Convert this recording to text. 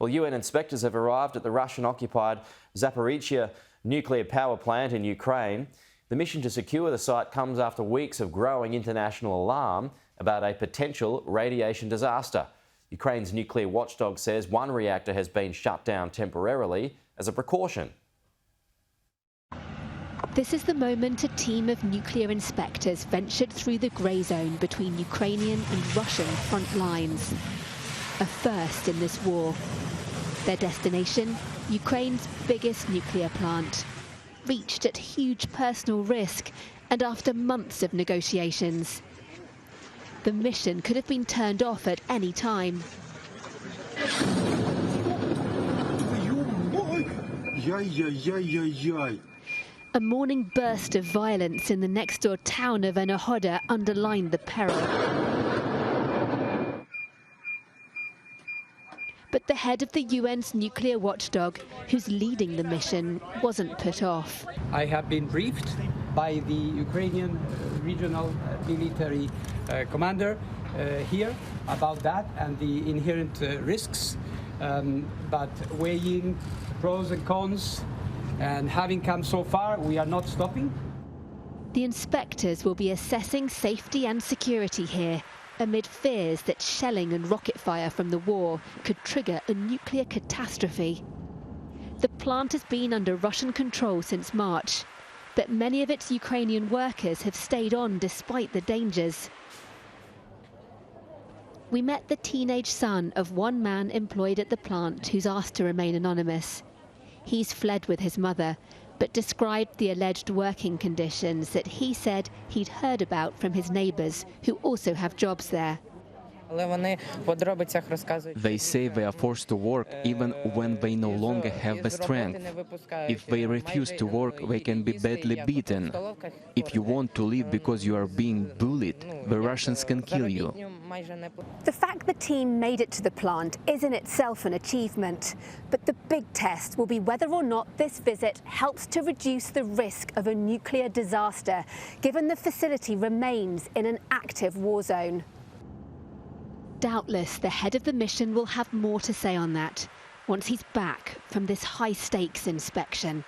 Well, UN inspectors have arrived at the Russian-occupied Zaporizhzhia nuclear power plant in Ukraine. The mission to secure the site comes after weeks of growing international alarm about a potential radiation disaster. Ukraine's nuclear watchdog says one reactor has been shut down temporarily as a precaution. This is the moment a team of nuclear inspectors ventured through the grey zone between Ukrainian and Russian front lines. A first in this war. Their destination, Ukraine's biggest nuclear plant. Reached at huge personal risk and after months of negotiations. The mission could have been turned off at any time. A morning burst of violence in the next-door town of Anahoda underlined the peril. But the head of the UN's nuclear watchdog, who's leading the mission, wasn't put off. I have been briefed by the Ukrainian regional military commander here about that and the inherent risks, but weighing pros and cons, and having come so far, we are not stopping. The inspectors will be assessing safety and security here, amid fears that shelling and rocket fire from the war could trigger a nuclear catastrophe. The plant has been under Russian control since March, but many of its Ukrainian workers have stayed on despite the dangers. We met the teenage son of one man employed at the plant who's asked to remain anonymous. He's fled with his mother, but described the alleged working conditions that he said he'd heard about from his neighbours, who also have jobs there. They say they are forced to work even when they no longer have the strength. If they refuse to work, they can be badly beaten. If you want to leave because you are being bullied, the Russians can kill you. The fact the team made it to the plant is in itself an achievement. But the big test will be whether or not this visit helps to reduce the risk of a nuclear disaster, given the facility remains in an active war zone. Doubtless, the head of the mission will have more to say on that once he's back from this high-stakes inspection.